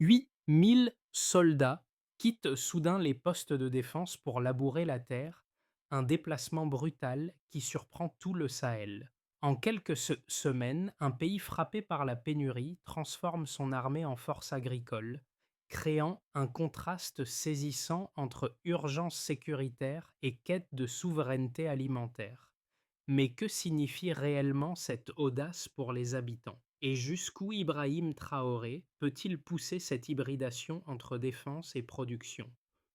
8 000 soldats quittent soudain les postes de défense pour labourer la terre, un déplacement brutal qui surprend tout le Sahel. En quelques semaines, un pays frappé par la pénurie transforme son armée en force agricole, créant un contraste saisissant entre urgence sécuritaire et quête de souveraineté alimentaire. Mais que signifie réellement cette audace pour les habitants? Et jusqu'où Ibrahim Traoré peut-il pousser cette hybridation entre défense et production?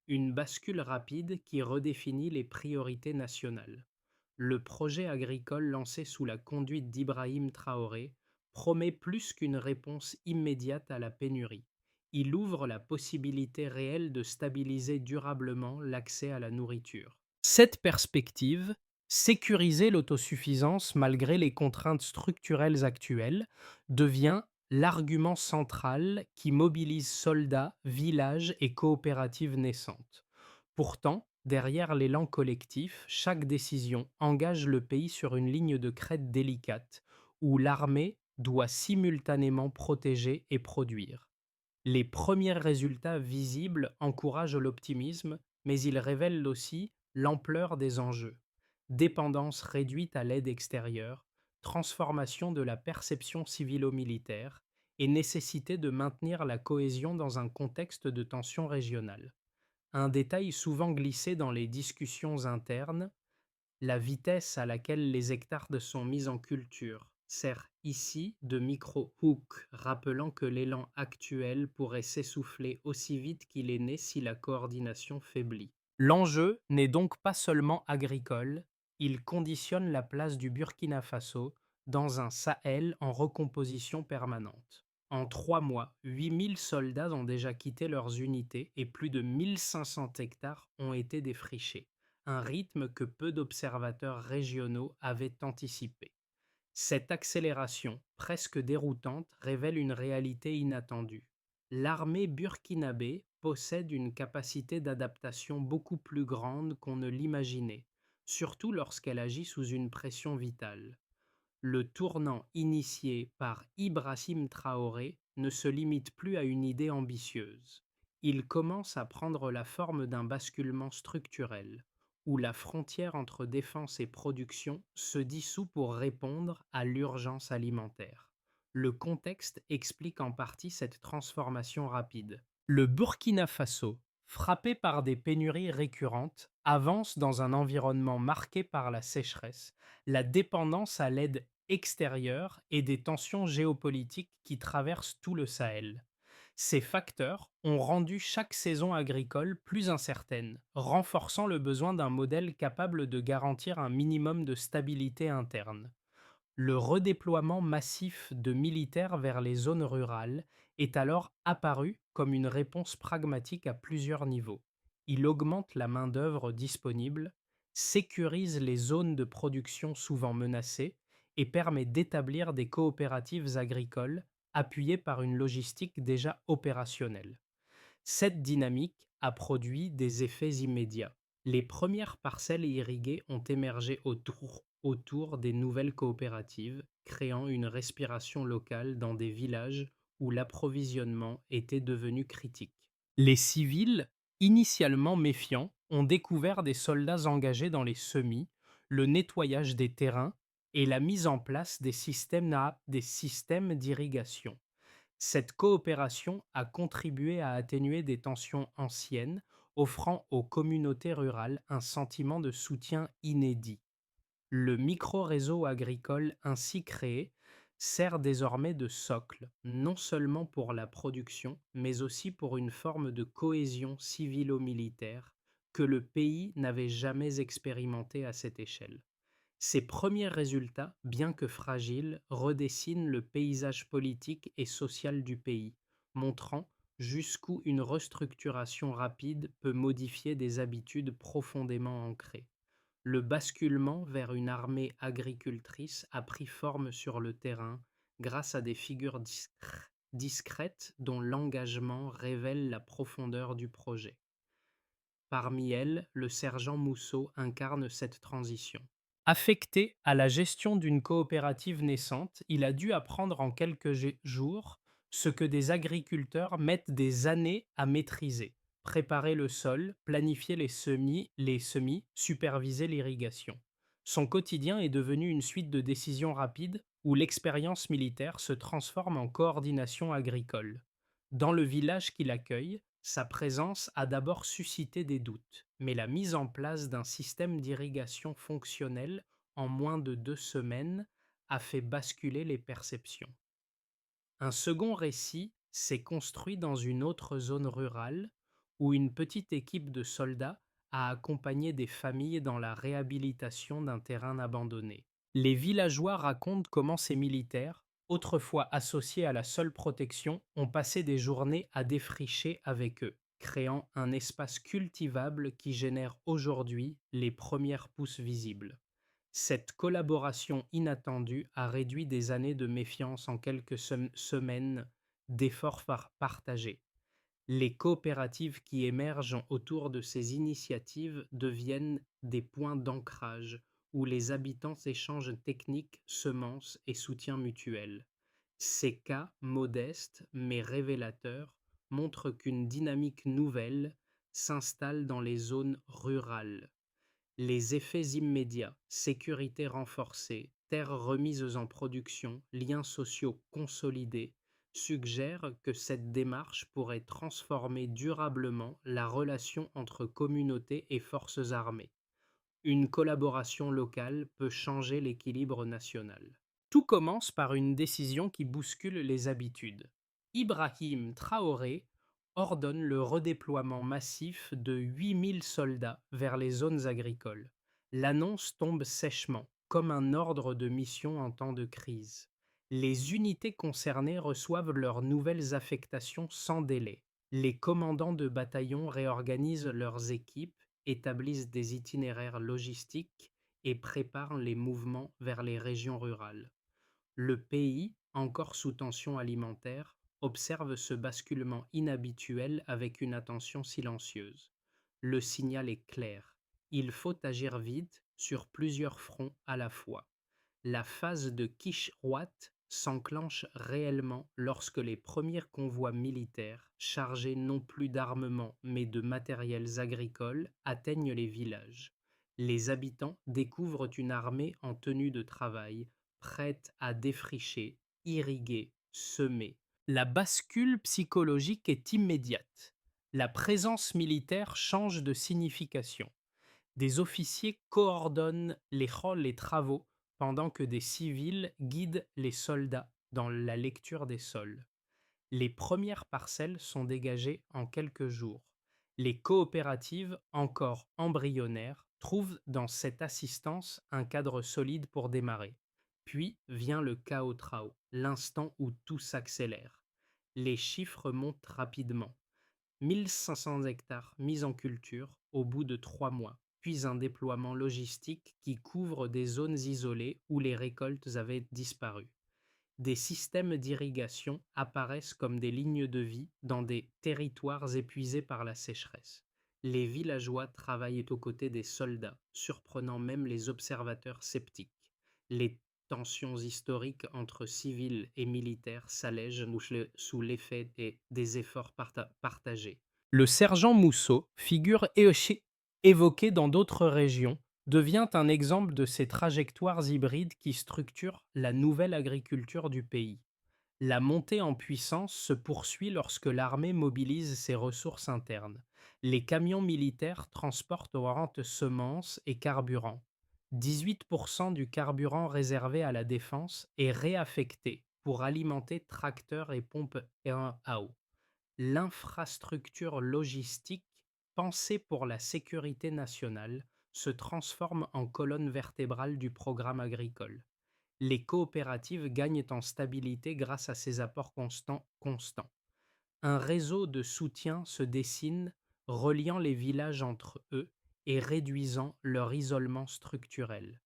Une bascule rapide qui redéfinit les priorités nationales. Le projet agricole lancé sous la conduite d'Ibrahim Traoré promet plus qu'une réponse immédiate à la pénurie. Il ouvre la possibilité réelle de stabiliser durablement l'accès à la nourriture. Cette perspective, sécuriser l'autosuffisance malgré les contraintes structurelles actuelles, devient l'argument central qui mobilise soldats, villages et coopératives naissantes. Pourtant, derrière l'élan collectif, chaque décision engage le pays sur une ligne de crête délicate, où l'armée doit simultanément protéger et produire. Les premiers résultats visibles encouragent l'optimisme, mais ils révèlent aussi l'ampleur des enjeux. Dépendance réduite à l'aide extérieure, transformation de la perception civilo-militaire et nécessité de maintenir la cohésion dans un contexte de tension régionale. Un détail souvent glissé dans les discussions internes, la vitesse à laquelle les hectares sont mis en culture sert ici de micro-hook, rappelant que l'élan actuel pourrait s'essouffler aussi vite qu'il est né si la coordination faiblit. L'enjeu n'est donc pas seulement agricole, il conditionne la place du Burkina Faso dans un Sahel en recomposition permanente. En 3 mois, 8 000 soldats ont déjà quitté leurs unités et plus de 1 500 hectares ont été défrichés, un rythme que peu d'observateurs régionaux avaient anticipé. Cette accélération, presque déroutante, révèle une réalité inattendue. L'armée burkinabé possède une capacité d'adaptation beaucoup plus grande qu'on ne l'imaginait, surtout lorsqu'elle agit sous une pression vitale. Le tournant initié par Ibrahim Traoré ne se limite plus à une idée ambitieuse. Il commence à prendre la forme d'un basculement structurel, où la frontière entre défense et production se dissout pour répondre à l'urgence alimentaire. Le contexte explique en partie cette transformation rapide. Le Burkina Faso, frappé par des pénuries récurrentes, avance dans un environnement marqué par la sécheresse, la dépendance à l'aide extérieure et des tensions géopolitiques qui traversent tout le Sahel. Ces facteurs ont rendu chaque saison agricole plus incertaine, renforçant le besoin d'un modèle capable de garantir un minimum de stabilité interne. Le redéploiement massif de militaires vers les zones rurales est alors apparu comme une réponse pragmatique à plusieurs niveaux. Il augmente la main-d'œuvre disponible, sécurise les zones de production souvent menacées et permet d'établir des coopératives agricoles appuyées par une logistique déjà opérationnelle. Cette dynamique a produit des effets immédiats. Les premières parcelles irriguées ont émergé autour des nouvelles coopératives, créant une respiration locale dans des villages où l'approvisionnement était devenu critique. Les civils, initialement méfiants, ont découvert des soldats engagés dans les semis, le nettoyage des terrains et la mise en place des systèmes d'irrigation. Cette coopération a contribué à atténuer des tensions anciennes, offrant aux communautés rurales un sentiment de soutien inédit. Le micro-réseau agricole ainsi créé sert désormais de socle, non seulement pour la production, mais aussi pour une forme de cohésion civilo-militaire que le pays n'avait jamais expérimentée à cette échelle. Ces premiers résultats, bien que fragiles, redessinent le paysage politique et social du pays, montrant jusqu'où une restructuration rapide peut modifier des habitudes profondément ancrées. Le basculement vers une armée agricultrice a pris forme sur le terrain grâce à des figures discrètes dont l'engagement révèle la profondeur du projet. Parmi elles, le sergent Mousseau incarne cette transition. Affecté à la gestion d'une coopérative naissante, il a dû apprendre en quelques jours ce que des agriculteurs mettent des années à maîtriser. Préparer le sol, planifier les semis, superviser l'irrigation. Son quotidien est devenu une suite de décisions rapides où l'expérience militaire se transforme en coordination agricole. Dans le village qui l'accueille, sa présence a d'abord suscité des doutes, mais la mise en place d'un système d'irrigation fonctionnel en moins de 2 semaines a fait basculer les perceptions. Un second récit s'est construit dans une autre zone rurale où une petite équipe de soldats a accompagné des familles dans la réhabilitation d'un terrain abandonné. Les villageois racontent comment ces militaires, autrefois associés à la seule protection, ont passé des journées à défricher avec eux, créant un espace cultivable qui génère aujourd'hui les premières pousses visibles. Cette collaboration inattendue a réduit des années de méfiance en quelques semaines d'efforts partagés. Les coopératives qui émergent autour de ces initiatives deviennent des points d'ancrage où les habitants s'échangent techniques, semences et soutien mutuel. Ces cas, modestes mais révélateurs, montrent qu'une dynamique nouvelle s'installe dans les zones rurales. Les effets immédiats, sécurité renforcée, terres remises en production, liens sociaux consolidés, suggèrent que cette démarche pourrait transformer durablement la relation entre communautés et forces armées. Une collaboration locale peut changer l'équilibre national. Tout commence par une décision qui bouscule les habitudes. Ibrahim Traoré ordonne le redéploiement massif de 8000 soldats vers les zones agricoles. L'annonce tombe sèchement, comme un ordre de mission en temps de crise. Les unités concernées reçoivent leurs nouvelles affectations sans délai. Les commandants de bataillon réorganisent leurs équipes, établissent des itinéraires logistiques et préparent les mouvements vers les régions rurales. Le pays, encore sous tension alimentaire, observe ce basculement inhabituel avec une attention silencieuse. Le signal est clair. Il faut agir vite sur plusieurs fronts à la fois. La phase de Kishwat s'enclenche réellement lorsque les premiers convois militaires, chargés non plus d'armement mais de matériels agricoles, atteignent les villages. Les habitants découvrent une armée en tenue de travail, prête à défricher, irriguer, semer. La bascule psychologique est immédiate. La présence militaire change de signification. Des officiers coordonnent les travaux pendant que des civils guident les soldats dans la lecture des sols. Les premières parcelles sont dégagées en quelques jours. Les coopératives, encore embryonnaires, trouvent dans cette assistance un cadre solide pour démarrer. Puis vient le chaos trao, l'instant où tout s'accélère. Les chiffres montent rapidement. 1500 hectares mis en culture au bout de 3 mois, puis un déploiement logistique qui couvre des zones isolées où les récoltes avaient disparu. Des systèmes d'irrigation apparaissent comme des lignes de vie dans des territoires épuisés par la sécheresse. Les villageois travaillent aux côtés des soldats, surprenant même les observateurs sceptiques. Les tensions historiques entre civils et militaires s'allègent sous l'effet des efforts partagés. Le sergent Mousseau, figure évoquée dans d'autres régions, devient un exemple de ces trajectoires hybrides qui structurent la nouvelle agriculture du pays. La montée en puissance se poursuit lorsque l'armée mobilise ses ressources internes. Les camions militaires transportent rentes semences et carburant. 18% du carburant réservé à la défense est réaffecté pour alimenter tracteurs et pompes à eau. L'infrastructure logistique, pensée pour la sécurité nationale, se transforme en colonne vertébrale du programme agricole. Les coopératives gagnent en stabilité grâce à ces apports constants. Un réseau de soutien se dessine, reliant les villages entre eux et réduisant leur isolement structurel.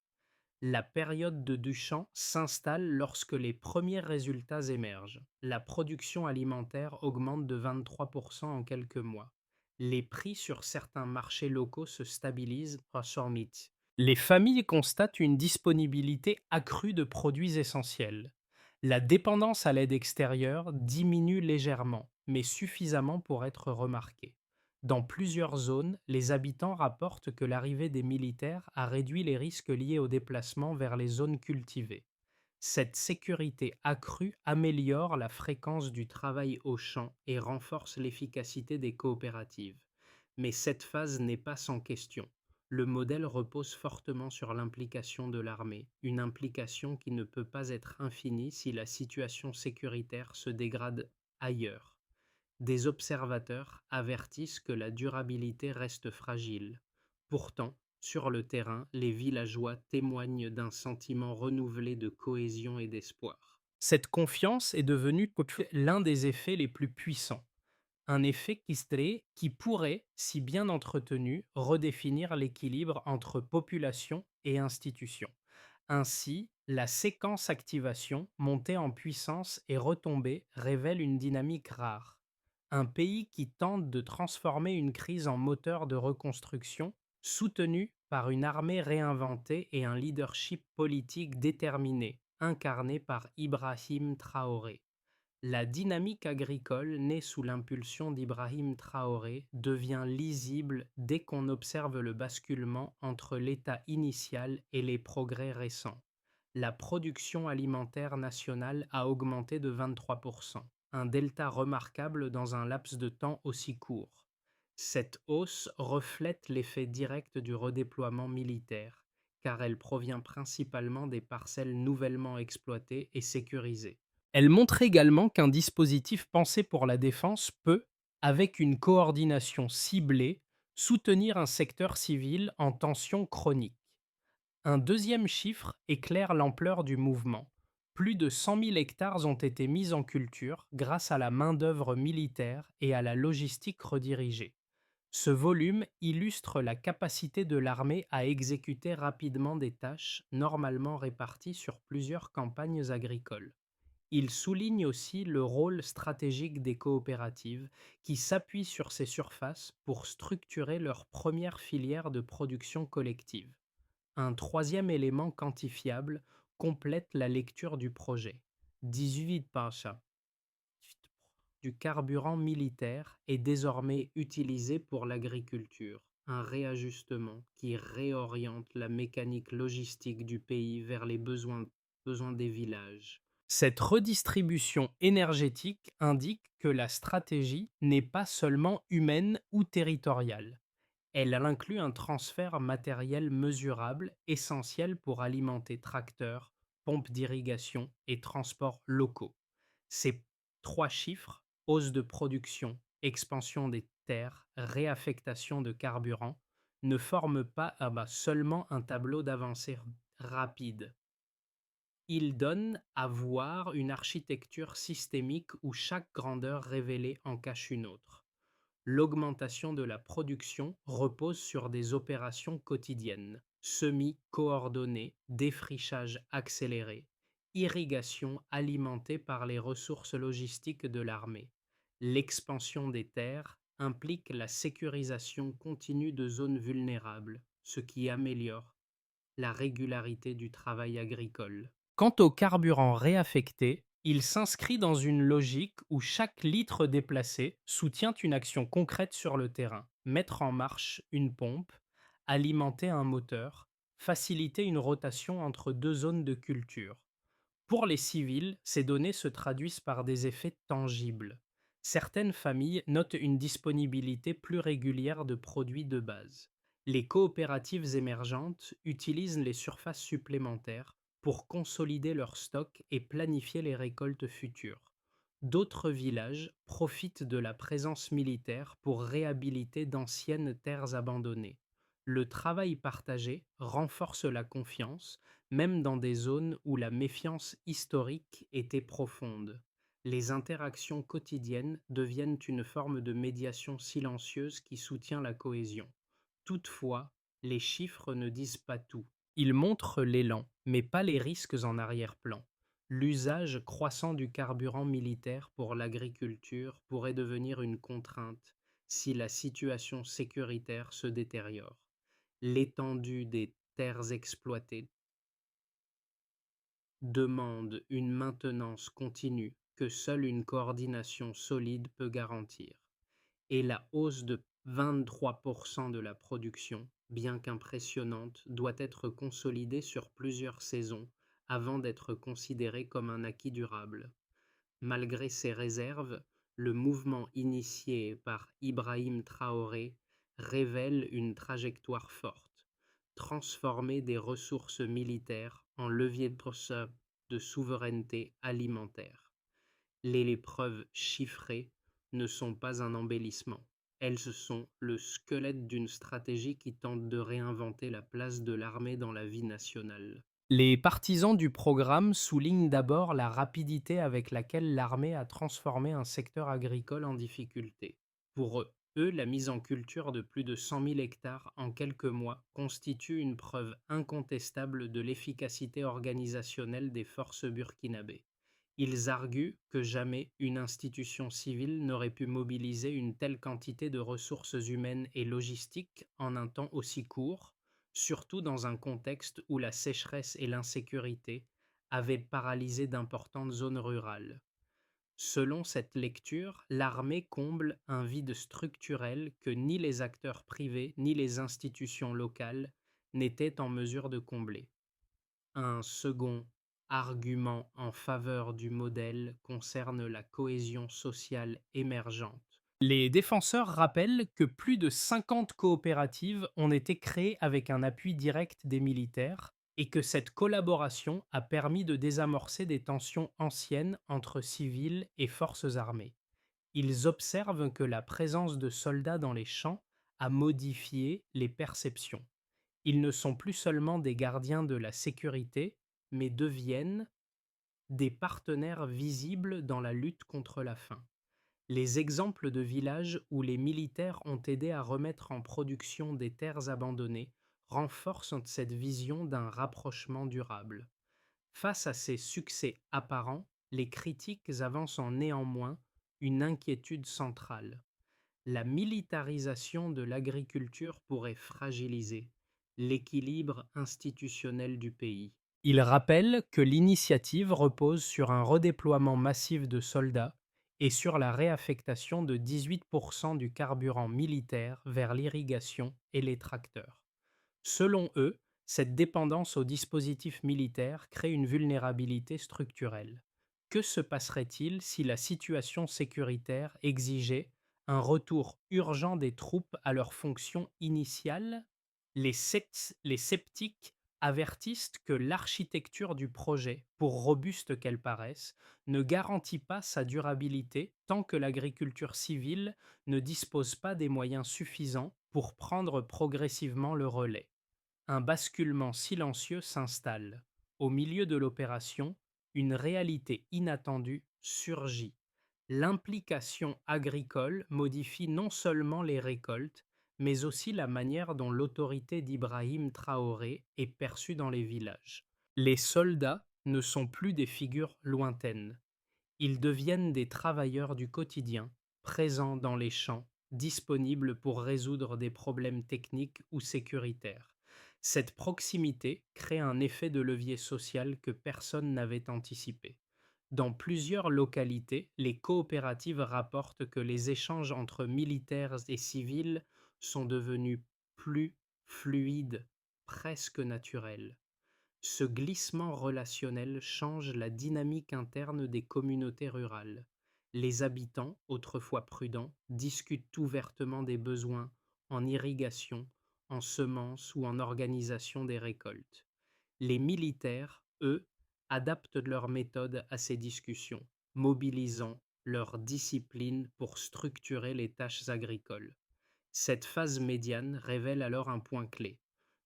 La période de Duchamp s'installe lorsque les premiers résultats émergent. La production alimentaire augmente de 23% en quelques mois. Les prix sur certains marchés locaux se stabilisent. Les familles constatent une disponibilité accrue de produits essentiels. La dépendance à l'aide extérieure diminue légèrement, mais suffisamment pour être remarquée. Dans plusieurs zones, les habitants rapportent que l'arrivée des militaires a réduit les risques liés au déplacement vers les zones cultivées. Cette sécurité accrue améliore la fréquence du travail au champ et renforce l'efficacité des coopératives. Mais cette phase n'est pas sans question. Le modèle repose fortement sur l'implication de l'armée, une implication qui ne peut pas être infinie si la situation sécuritaire se dégrade ailleurs. Des observateurs avertissent que la durabilité reste fragile. Pourtant, sur le terrain, les villageois témoignent d'un sentiment renouvelé de cohésion et d'espoir. Cette confiance est devenue l'un des effets les plus puissants. Un effet qui pourrait, si bien entretenu, redéfinir l'équilibre entre population et institution. Ainsi, la séquence activation, montée en puissance et retombée, révèle une dynamique rare. Un pays qui tente de transformer une crise en moteur de reconstruction, soutenu par une armée réinventée et un leadership politique déterminé, incarné par Ibrahim Traoré. La dynamique agricole née sous l'impulsion d'Ibrahim Traoré devient lisible dès qu'on observe le basculement entre l'état initial et les progrès récents. La production alimentaire nationale a augmenté de 23%, un delta remarquable dans un laps de temps aussi court. Cette hausse reflète l'effet direct du redéploiement militaire, car elle provient principalement des parcelles nouvellement exploitées et sécurisées. Elle montre également qu'un dispositif pensé pour la défense peut, avec une coordination ciblée, soutenir un secteur civil en tension chronique. Un deuxième chiffre éclaire l'ampleur du mouvement. Plus de 100 000 hectares ont été mis en culture grâce à la main-d'œuvre militaire et à la logistique redirigée. Ce volume illustre la capacité de l'armée à exécuter rapidement des tâches normalement réparties sur plusieurs campagnes agricoles. Il souligne aussi le rôle stratégique des coopératives qui s'appuient sur ces surfaces pour structurer leur première filière de production collective. Un troisième élément quantifiable complète la lecture du projet. 18 Pasha du carburant militaire est désormais utilisé pour l'agriculture, un réajustement qui réoriente la mécanique logistique du pays vers les besoins des villages. Cette redistribution énergétique indique que la stratégie n'est pas seulement humaine ou territoriale. Elle inclut un transfert matériel mesurable essentiel pour alimenter tracteurs, pompes d'irrigation et transports locaux. Ces trois chiffres, hausse de production, expansion des terres, réaffectation de carburant, ne forment pas seulement un tableau d'avancée rapide. Ils donnent à voir une architecture systémique où chaque grandeur révélée en cache une autre. L'augmentation de la production repose sur des opérations quotidiennes, semis coordonnés, défrichage accéléré, irrigation alimentée par les ressources logistiques de l'armée. L'expansion des terres implique la sécurisation continue de zones vulnérables, ce qui améliore la régularité du travail agricole. Quant au carburant réaffecté, il s'inscrit dans une logique où chaque litre déplacé soutient une action concrète sur le terrain: mettre en marche une pompe, alimenter un moteur, faciliter une rotation entre deux zones de culture. Pour les civils, ces données se traduisent par des effets tangibles. Certaines familles notent une disponibilité plus régulière de produits de base. Les coopératives émergentes utilisent les surfaces supplémentaires pour consolider leurs stocks et planifier les récoltes futures. D'autres villages profitent de la présence militaire pour réhabiliter d'anciennes terres abandonnées. Le travail partagé renforce la confiance, même dans des zones où la méfiance historique était profonde. Les interactions quotidiennes deviennent une forme de médiation silencieuse qui soutient la cohésion. Toutefois, les chiffres ne disent pas tout. Ils montrent l'élan, mais pas les risques en arrière-plan. L'usage croissant du carburant militaire pour l'agriculture pourrait devenir une contrainte si la situation sécuritaire se détériore. L'étendue des terres exploitées demande une maintenance continue que seule une coordination solide peut garantir. Et la hausse de 23% de la production, bien qu'impressionnante, doit être consolidée sur plusieurs saisons avant d'être considérée comme un acquis durable. Malgré ces réserves, le mouvement initié par Ibrahim Traoré révèle une trajectoire forte: transformer des ressources militaires en levier de souveraineté alimentaire. Les preuves chiffrées ne sont pas un embellissement. Elles sont le squelette d'une stratégie qui tente de réinventer la place de l'armée dans la vie nationale. Les partisans du programme soulignent d'abord la rapidité avec laquelle l'armée a transformé un secteur agricole en difficulté. Pour eux, la mise en culture de plus de 100 000 hectares en quelques mois constitue une preuve incontestable de l'efficacité organisationnelle des forces burkinabées. Ils arguent que jamais une institution civile n'aurait pu mobiliser une telle quantité de ressources humaines et logistiques en un temps aussi court, surtout dans un contexte où la sécheresse et l'insécurité avaient paralysé d'importantes zones rurales. Selon cette lecture, l'armée comble un vide structurel que ni les acteurs privés ni les institutions locales n'étaient en mesure de combler. Un second argument en faveur du modèle concerne la cohésion sociale émergente. Les défenseurs rappellent que plus de 50 coopératives ont été créées avec un appui direct des militaires et que cette collaboration a permis de désamorcer des tensions anciennes entre civils et forces armées. Ils observent que la présence de soldats dans les champs a modifié les perceptions. Ils ne sont plus seulement des gardiens de la sécurité, mais deviennent des partenaires visibles dans la lutte contre la faim. Les exemples de villages où les militaires ont aidé à remettre en production des terres abandonnées renforcent cette vision d'un rapprochement durable. Face à ces succès apparents, les critiques avancent en néanmoins une inquiétude centrale: la militarisation de l'agriculture pourrait fragiliser l'équilibre institutionnel du pays. Il rappelle que l'initiative repose sur un redéploiement massif de soldats et sur la réaffectation de 18% du carburant militaire vers l'irrigation et les tracteurs. Selon eux, cette dépendance aux dispositifs militaires crée une vulnérabilité structurelle. Que se passerait-il si la situation sécuritaire exigeait un retour urgent des troupes à leurs fonctions initiales? Les sceptiques avertissent que l'architecture du projet, pour robuste qu'elle paraisse, ne garantit pas sa durabilité tant que l'agriculture civile ne dispose pas des moyens suffisants pour prendre progressivement le relais. Un basculement silencieux s'installe. Au milieu de l'opération, une réalité inattendue surgit: l'implication agricole modifie non seulement les récoltes, mais aussi la manière dont l'autorité d'Ibrahim Traoré est perçue dans les villages. Les soldats ne sont plus des figures lointaines. Ils deviennent des travailleurs du quotidien, présents dans les champs, disponibles pour résoudre des problèmes techniques ou sécuritaires. Cette proximité crée un effet de levier social que personne n'avait anticipé. Dans plusieurs localités, les coopératives rapportent que les échanges entre militaires et civils sont devenus plus fluides, presque naturels. Ce glissement relationnel change la dynamique interne des communautés rurales. Les habitants, autrefois prudents, discutent ouvertement des besoins en irrigation, en semences ou en organisation des récoltes. Les militaires, eux, adaptent leurs méthodes à ces discussions, mobilisant leur discipline pour structurer les tâches agricoles. Cette phase médiane révèle alors un point clé: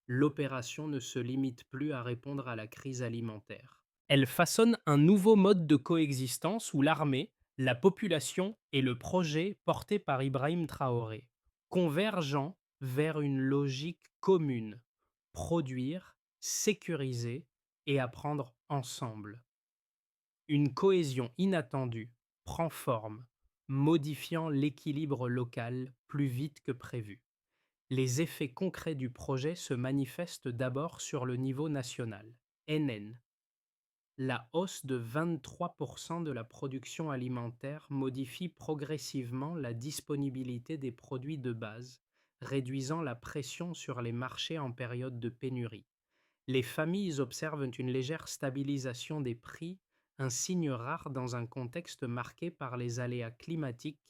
l'opération ne se limite plus à répondre à la crise alimentaire. Elle façonne un nouveau mode de coexistence où l'armée, la population et le projet porté par Ibrahim Traoré, convergent vers une logique commune: produire, sécuriser et apprendre ensemble. Une cohésion inattendue prend forme, modifiant l'équilibre local plus vite que prévu. Les effets concrets du projet se manifestent d'abord sur le niveau national. NN. La hausse de 23% de la production alimentaire modifie progressivement la disponibilité des produits de base, réduisant la pression sur les marchés en période de pénurie. Les familles observent une légère stabilisation des prix, un signe rare dans un contexte marqué par les aléas climatiques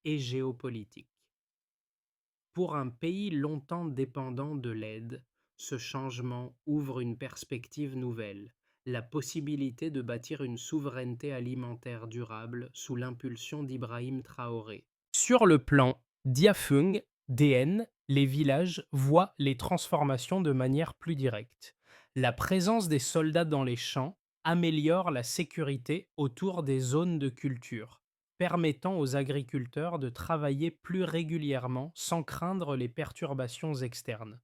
et géopolitiques. Pour un pays longtemps dépendant de l'aide, ce changement ouvre une perspective nouvelle, la possibilité de bâtir une souveraineté alimentaire durable sous l'impulsion d'Ibrahim Traoré. Sur le plan Diafung, DN, les villages voient les transformations de manière plus directe. La présence des soldats dans les champs améliore la sécurité autour des zones de culture, permettant aux agriculteurs de travailler plus régulièrement sans craindre les perturbations externes.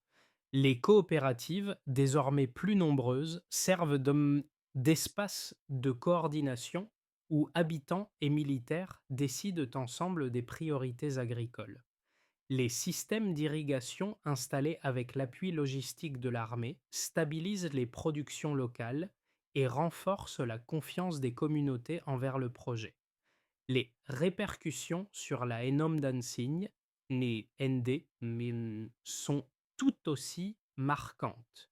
Les coopératives, désormais plus nombreuses, servent d'espace de coordination où habitants et militaires décident ensemble des priorités agricoles. Les systèmes d'irrigation installés avec l'appui logistique de l'armée stabilisent les productions locales et renforcent la confiance des communautés envers le projet. Les répercussions sur la Enom Dancing, née ND, sont tout aussi marquantes.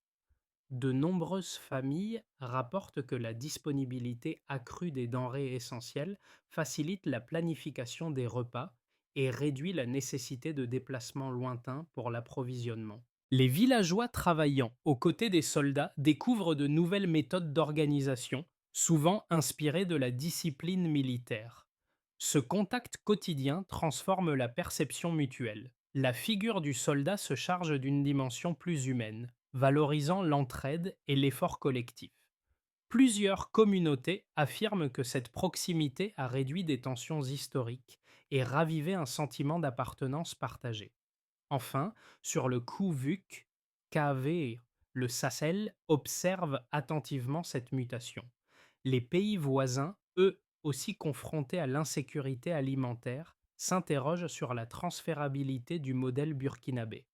De nombreuses familles rapportent que la disponibilité accrue des denrées essentielles facilite la planification des repas et réduit la nécessité de déplacements lointains pour l'approvisionnement. Les villageois travaillant aux côtés des soldats découvrent de nouvelles méthodes d'organisation, souvent inspirées de la discipline militaire. Ce contact quotidien transforme la perception mutuelle. La figure du soldat se charge d'une dimension plus humaine, valorisant l'entraide et l'effort collectif. Plusieurs communautés affirment que cette proximité a réduit des tensions historiques et ravivé un sentiment d'appartenance partagée. Enfin, sur le Kuvuk, KV, le Sahel observe attentivement cette mutation. Les pays voisins, eux aussi confrontés à l'insécurité alimentaire, s'interrogent sur la transférabilité du modèle burkinabé.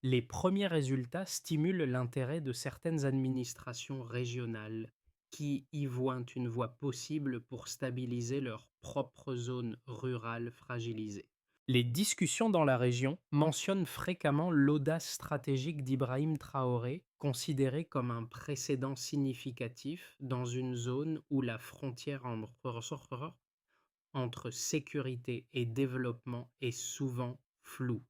Les premiers résultats stimulent l'intérêt de certaines administrations régionales qui y voient une voie possible pour stabiliser leur propre zone rurale fragilisée. Les discussions dans la région mentionnent fréquemment l'audace stratégique d'Ibrahim Traoré, considéré comme un précédent significatif dans une zone où la frontière entre sécurité et développement est souvent floue.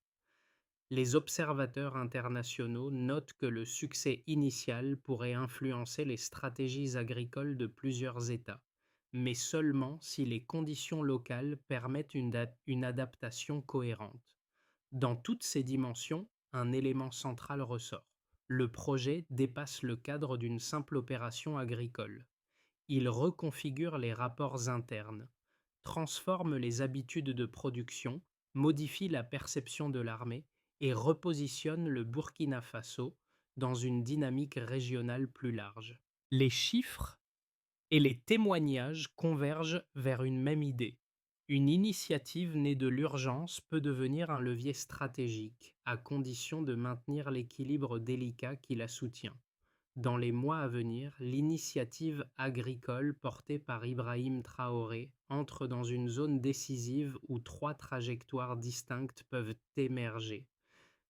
Les observateurs internationaux notent que le succès initial pourrait influencer les stratégies agricoles de plusieurs États, mais seulement si les conditions locales permettent une adaptation cohérente. Dans toutes ces dimensions, un élément central ressort. Le projet dépasse le cadre d'une simple opération agricole. Il reconfigure les rapports internes, transforme les habitudes de production, modifie la perception de l'armée et repositionne le Burkina Faso dans une dynamique régionale plus large. Les chiffres et les témoignages convergent vers une même idée. Une initiative née de l'urgence peut devenir un levier stratégique, à condition de maintenir l'équilibre délicat qui la soutient. Dans les mois à venir, l'initiative agricole portée par Ibrahim Traoré entre dans une zone décisive où trois trajectoires distinctes peuvent émerger.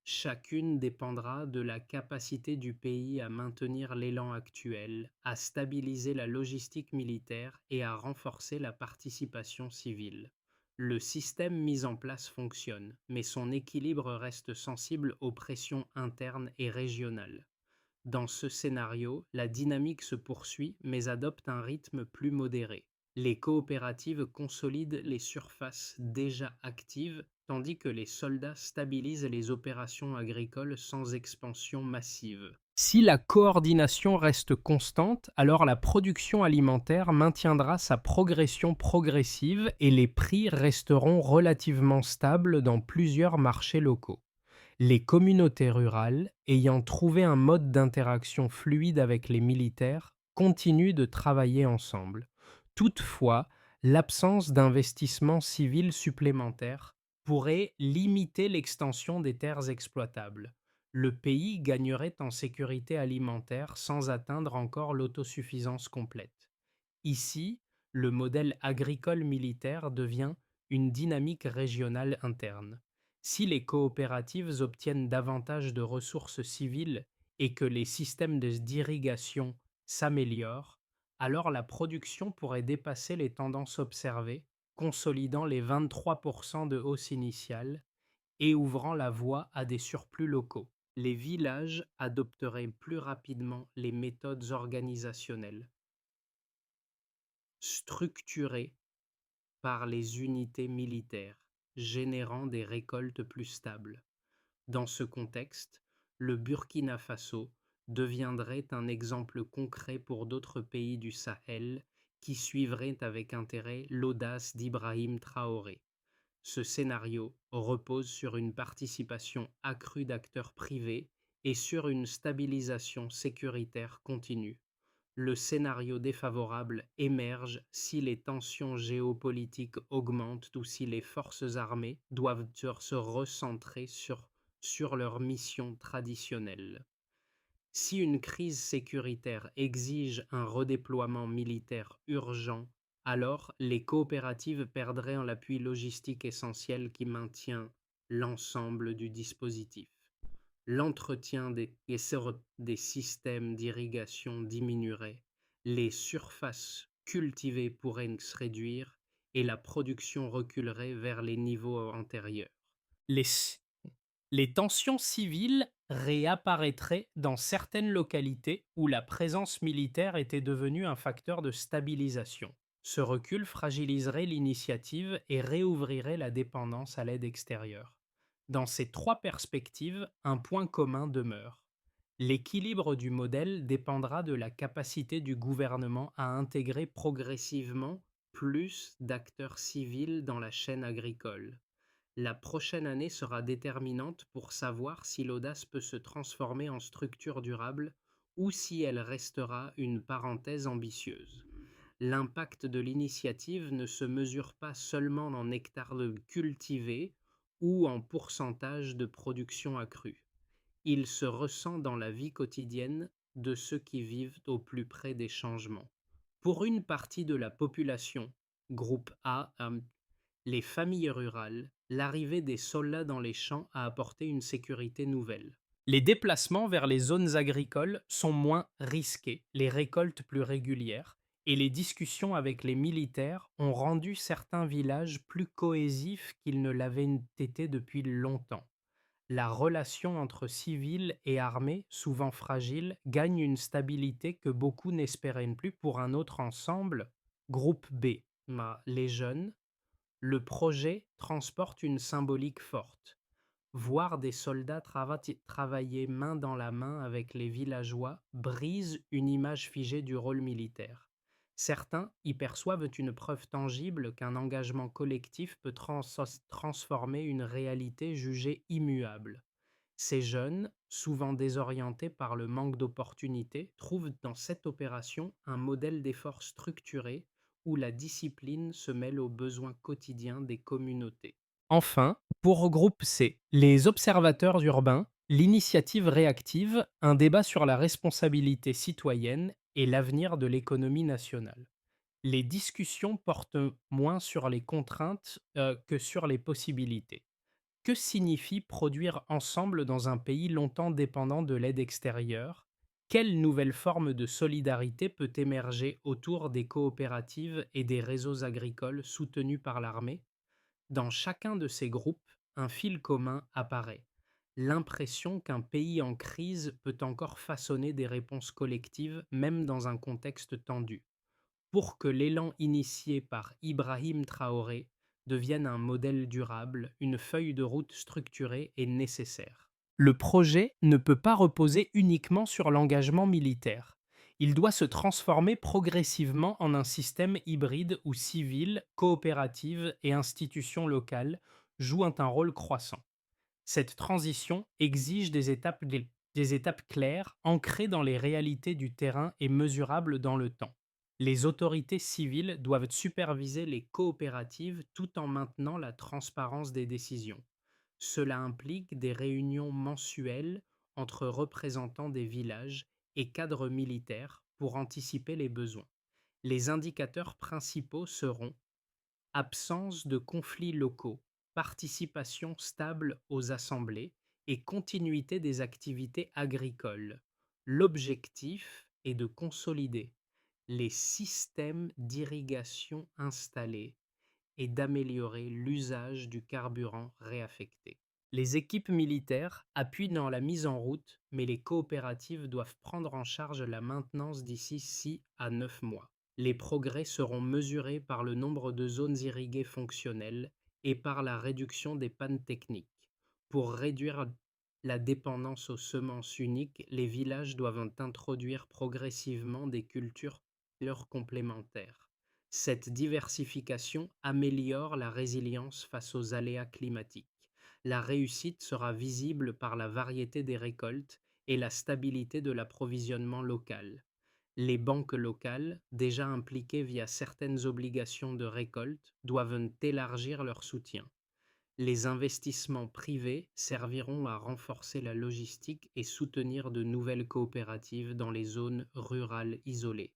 Chacune dépendra de la capacité du pays à maintenir l'élan actuel, à stabiliser la logistique militaire et à renforcer la participation civile. Le système mis en place fonctionne, mais son équilibre reste sensible aux pressions internes et régionales. Dans ce scénario, la dynamique se poursuit mais adopte un rythme plus modéré. Les coopératives consolident les surfaces déjà actives, tandis que les soldats stabilisent les opérations agricoles sans expansion massive. Si la coordination reste constante, alors la production alimentaire maintiendra sa progression progressive et les prix resteront relativement stables dans plusieurs marchés locaux. Les communautés rurales, ayant trouvé un mode d'interaction fluide avec les militaires, continuent de travailler ensemble. Toutefois, l'absence d'investissements civils supplémentaires pourrait limiter l'extension des terres exploitables. Le pays gagnerait en sécurité alimentaire sans atteindre encore l'autosuffisance complète. Ici, le modèle agricole militaire devient une dynamique régionale interne. Si les coopératives obtiennent davantage de ressources civiles et que les systèmes d'irrigation s'améliorent, alors la production pourrait dépasser les tendances observées, consolidant les 23% de hausse initiale et ouvrant la voie à des surplus locaux. Les villages adopteraient plus rapidement les méthodes organisationnelles structurées par les unités militaires, générant des récoltes plus stables. Dans ce contexte, le Burkina Faso deviendrait un exemple concret pour d'autres pays du Sahel qui suivraient avec intérêt l'audace d'Ibrahim Traoré. Ce scénario repose sur une participation accrue d'acteurs privés et sur une stabilisation sécuritaire continue. Le scénario défavorable émerge si les tensions géopolitiques augmentent ou si les forces armées doivent se recentrer sur leur mission traditionnelle. Si une crise sécuritaire exige un redéploiement militaire urgent, alors les coopératives perdraient en l'appui logistique essentiel qui maintient l'ensemble du dispositif. L'entretien des systèmes d'irrigation diminuerait, les surfaces cultivées pourraient se réduire et la production reculerait vers les niveaux antérieurs. Les, les tensions civiles réapparaîtraient dans certaines localités où la présence militaire était devenue un facteur de stabilisation. Ce recul fragiliserait l'initiative et réouvrirait la dépendance à l'aide extérieure. Dans ces trois perspectives, un point commun demeure. L'équilibre du modèle dépendra de la capacité du gouvernement à intégrer progressivement plus d'acteurs civils dans la chaîne agricole. La prochaine année sera déterminante pour savoir si l'audace peut se transformer en structure durable ou si elle restera une parenthèse ambitieuse. L'impact de l'initiative ne se mesure pas seulement en hectares cultivés ou en pourcentage de production accrue. Il se ressent dans la vie quotidienne de ceux qui vivent au plus près des changements. Pour une partie de la population, groupe A, les familles rurales, l'arrivée des soldats dans les champs a apporté une sécurité nouvelle. Les déplacements vers les zones agricoles sont moins risqués, les récoltes plus régulières, et les discussions avec les militaires ont rendu certains villages plus cohésifs qu'ils ne l'avaient été depuis longtemps. La relation entre civils et armée, souvent fragile, gagne une stabilité que beaucoup n'espéraient plus pour un autre ensemble, groupe B. Les jeunes, le projet transporte une symbolique forte. Voir des soldats travailler main dans la main avec les villageois brise une image figée du rôle militaire. Certains y perçoivent une preuve tangible qu'un engagement collectif peut transformer une réalité jugée immuable. Ces jeunes, souvent désorientés par le manque d'opportunités, trouvent dans cette opération un modèle d'effort structuré où la discipline se mêle aux besoins quotidiens des communautés. Enfin, pour groupe C, les observateurs urbains, l'initiative réactive, un débat sur la responsabilité citoyenne et l'avenir de l'économie nationale. Les discussions portent moins sur les contraintes que sur les possibilités. Que signifie produire ensemble dans un pays longtemps dépendant de l'aide extérieure? Quelle nouvelle forme de solidarité peut émerger autour des coopératives et des réseaux agricoles soutenus par l'armée? Dans chacun de ces groupes, un fil commun apparaît. L'impression qu'un pays en crise peut encore façonner des réponses collectives, même dans un contexte tendu. Pour que l'élan initié par Ibrahim Traoré devienne un modèle durable, une feuille de route structurée est nécessaire. Le projet ne peut pas reposer uniquement sur l'engagement militaire. Il doit se transformer progressivement en un système hybride où civils, coopératives et institutions locales jouent un rôle croissant. Cette transition exige des étapes claires, ancrées dans les réalités du terrain et mesurables dans le temps. Les autorités civiles doivent superviser les coopératives tout en maintenant la transparence des décisions. Cela implique des réunions mensuelles entre représentants des villages et cadres militaires pour anticiper les besoins. Les indicateurs principaux seront absence de conflits locaux, participation stable aux assemblées et continuité des activités agricoles. L'objectif est de consolider les systèmes d'irrigation installés et d'améliorer l'usage du carburant réaffecté. Les équipes militaires appuient dans la mise en route, mais les coopératives doivent prendre en charge la maintenance d'ici 6 à 9 mois. Les progrès seront mesurés par le nombre de zones irriguées fonctionnelles et par la réduction des pannes techniques. Pour réduire la dépendance aux semences uniques, les villages doivent introduire progressivement des cultures complémentaires. Cette diversification améliore la résilience face aux aléas climatiques. La réussite sera visible par la variété des récoltes et la stabilité de l'approvisionnement local. Les banques locales, déjà impliquées via certaines obligations de récolte, doivent élargir leur soutien. Les investissements privés serviront à renforcer la logistique et soutenir de nouvelles coopératives dans les zones rurales isolées.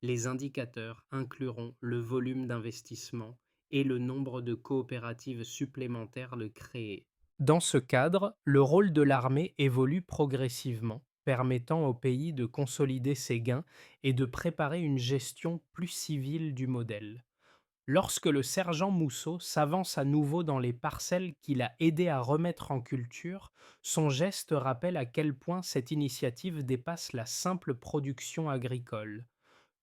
Les indicateurs incluront le volume d'investissement et le nombre de coopératives supplémentaires le créées. Dans ce cadre, le rôle de l'armée évolue progressivement, permettant au pays de consolider ses gains et de préparer une gestion plus civile du modèle. Lorsque le sergent Mousseau s'avance à nouveau dans les parcelles qu'il a aidé à remettre en culture, son geste rappelle à quel point cette initiative dépasse la simple production agricole.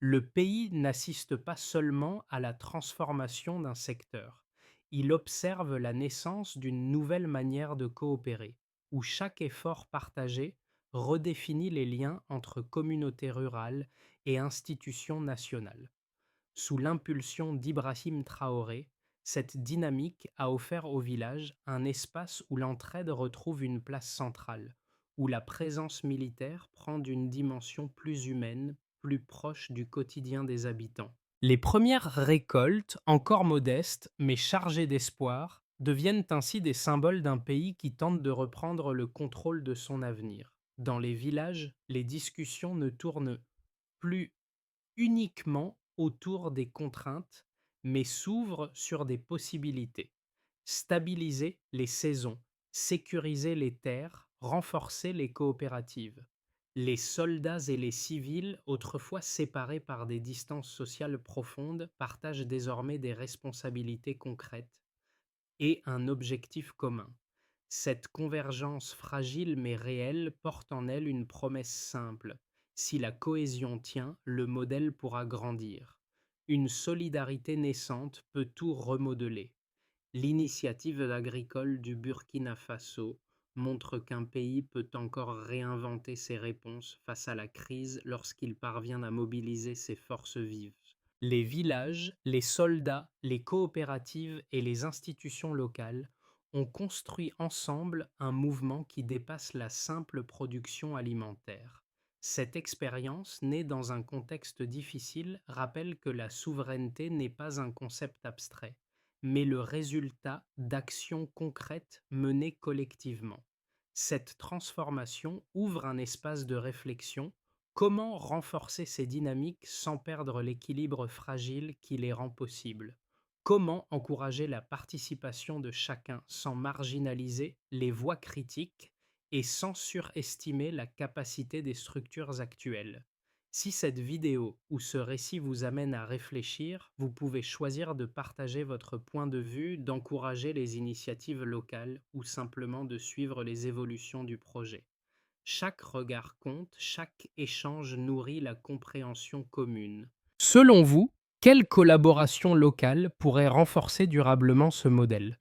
Le pays n'assiste pas seulement à la transformation d'un secteur, il observe la naissance d'une nouvelle manière de coopérer, où chaque effort partagé redéfinit les liens entre communautés rurales et institutions nationales. Sous l'impulsion d'Ibrahim Traoré, cette dynamique a offert au village un espace où l'entraide retrouve une place centrale, où la présence militaire prend une dimension plus humaine, plus proche du quotidien des habitants. Les premières récoltes, encore modestes, mais chargées d'espoir, deviennent ainsi des symboles d'un pays qui tente de reprendre le contrôle de son avenir. Dans les villages, les discussions ne tournent plus uniquement autour des contraintes, mais s'ouvre sur des possibilités. Stabiliser les saisons, sécuriser les terres, renforcer les coopératives. Les soldats et les civils, autrefois séparés par des distances sociales profondes, partagent désormais des responsabilités concrètes et un objectif commun. Cette convergence fragile mais réelle porte en elle une promesse simple. Si la cohésion tient, le modèle pourra grandir. Une solidarité naissante peut tout remodeler. L'initiative agricole du Burkina Faso montre qu'un pays peut encore réinventer ses réponses face à la crise lorsqu'il parvient à mobiliser ses forces vives. Les villages, les soldats, les coopératives et les institutions locales ont construit ensemble un mouvement qui dépasse la simple production alimentaire. Cette expérience, née dans un contexte difficile, rappelle que la souveraineté n'est pas un concept abstrait, mais le résultat d'actions concrètes menées collectivement. Cette transformation ouvre un espace de réflexion. Comment renforcer ces dynamiques sans perdre l'équilibre fragile qui les rend possibles? Comment encourager la participation de chacun sans marginaliser les voix critiques et sans surestimer la capacité des structures actuelles? Si cette vidéo ou ce récit vous amène à réfléchir, vous pouvez choisir de partager votre point de vue, d'encourager les initiatives locales ou simplement de suivre les évolutions du projet. Chaque regard compte, chaque échange nourrit la compréhension commune. Selon vous, quelle collaboration locale pourrait renforcer durablement ce modèle?